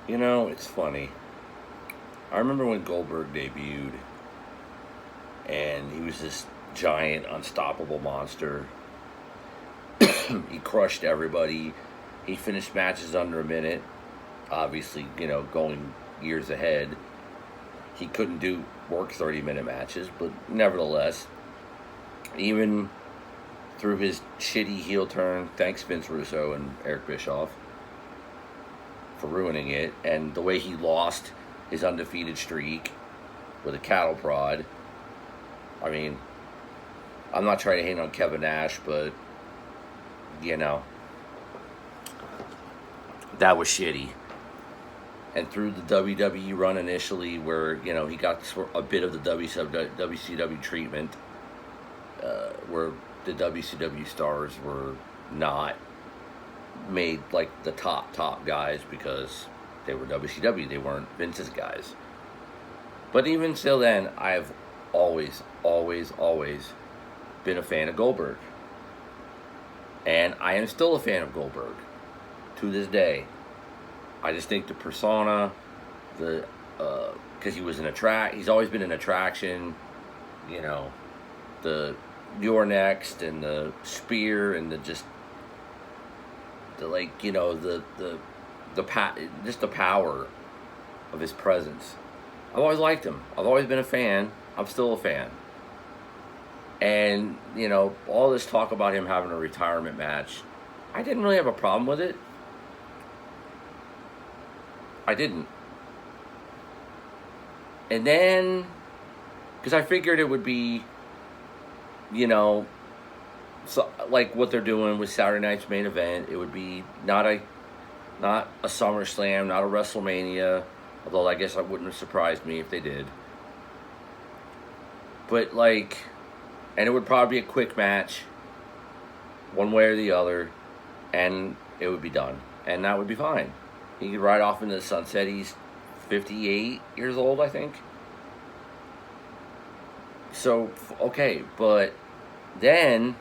You know, it's funny. I remember when Goldberg debuted, and he was this giant, unstoppable monster. He crushed everybody. He finished matches under a minute. Obviously, going years ahead. He couldn't do work 30-minute matches, but nevertheless, even through his shitty heel turn, thanks Vince Russo and Eric Bischoff for ruining it, and the way he lost his undefeated streak with a cattle prod. I mean, I'm not trying to hate on Kevin Nash, but that was shitty. And through the WWE run initially, where he got a bit of the WCW treatment, where the WCW stars were not made like the top guys because they were WCW, they weren't Vince's guys. But even still, then I've always been a fan of Goldberg, and I am still a fan of Goldberg to this day. I just think the persona, because he was he's always been an attraction. The You're Next and the spear and just the power of his presence. I've always liked him. I've always been a fan. I'm still a fan. And all this talk about him having a retirement match, I didn't really have a problem with it. I didn't. And then, because I figured it would be, so, like what they're doing with Saturday night's main event, it would be not a SummerSlam, not a WrestleMania, although I guess it wouldn't have surprised me if they did. But and it would probably be a quick match, one way or the other, and it would be done. And that would be fine. He could ride off into the sunset. He's 58 years old, I think. So, okay, but then,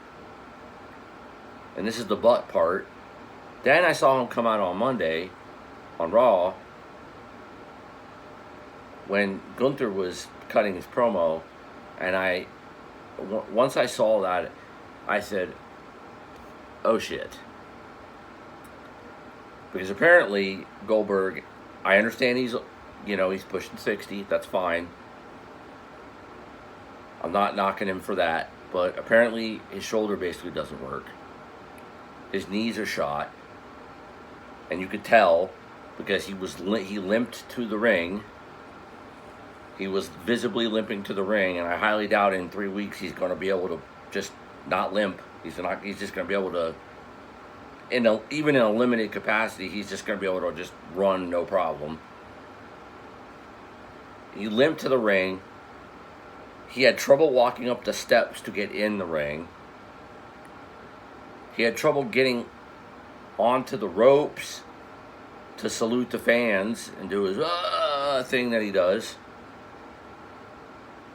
and this is the but part, then I saw him come out on Monday on Raw when Gunther was cutting his promo, and once I saw that, I said, oh shit. Because apparently Goldberg, I understand he's pushing 60, that's fine. I'm not knocking him for that, but apparently his shoulder basically doesn't work. His knees are shot, and you could tell because he limped to the ring. He was visibly limping to the ring, and I highly doubt in 3 weeks he's going to be able to just not limp. He's just going to be able to, even in a limited capacity, he's just going to be able to just run no problem. He limped to the ring. He had trouble walking up the steps to get in the ring. He had trouble getting onto the ropes to salute the fans and do his thing that he does.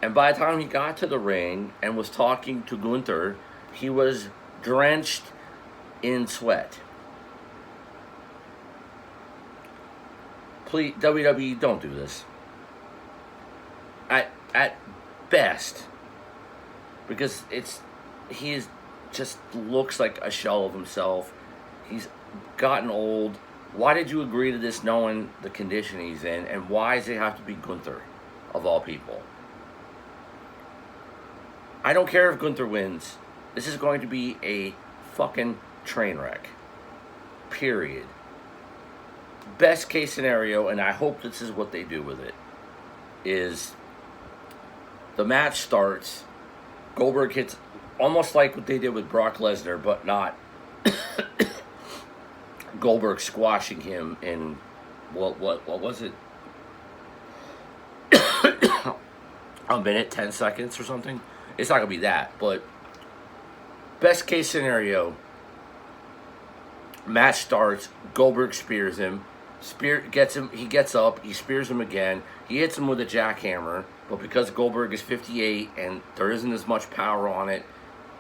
And by the time he got to the ring and was talking to Gunther, he was drenched in sweat. Please, WWE, don't do this. At best, because he just looks like a shell of himself. He's gotten old. Why did you agree to this knowing the condition he's in, and why does it have to be Gunther, of all people? I don't care if Gunther wins. This is going to be a fucking train wreck. Period. Best case scenario, and I hope this is what they do with it, is the match starts, Goldberg hits almost like what they did with Brock Lesnar, but not Goldberg squashing him in what was it? A minute, 10 seconds or something. It's not gonna be that, but best case scenario, match starts, Goldberg spears him, gets him, he gets up, he spears him again, he hits him with a jackhammer, but because Goldberg is 58 and there isn't as much power on it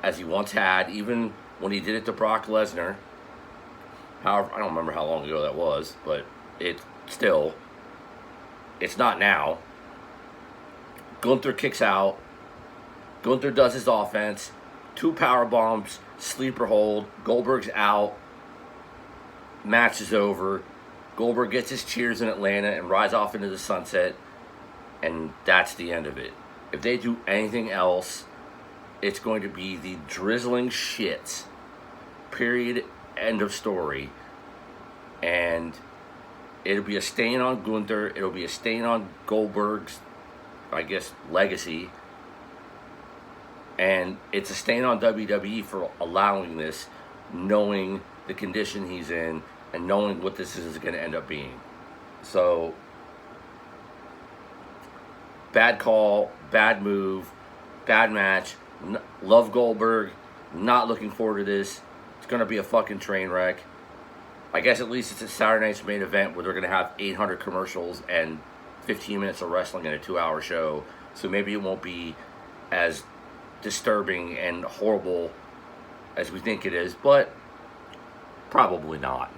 as he once had, even when he did it to Brock Lesnar, however, I don't remember how long ago that was, but It still, it's not now. Gunther kicks out. Gunther does his offense. 2 power bombs, sleeper hold. Goldberg's out. Match is over. Goldberg gets his cheers in Atlanta and rides off into the sunset. And that's the end of it. If they do anything else, it's going to be the drizzling shits. Period. End of story. And it'll be a stain on Gunther. It'll be a stain on Goldberg's, I guess, legacy. And it's a stain on WWE for allowing this, knowing the condition he's in and knowing what this is going to end up being. So, bad call, bad move, bad match. Love Goldberg. Not looking forward to this. It's going to be a fucking train wreck. I guess at least it's a Saturday night's main event where they're going to have 800 commercials and 15 minutes of wrestling in a 2-hour show. So maybe it won't be as disturbing and horrible as we think it is, but probably not.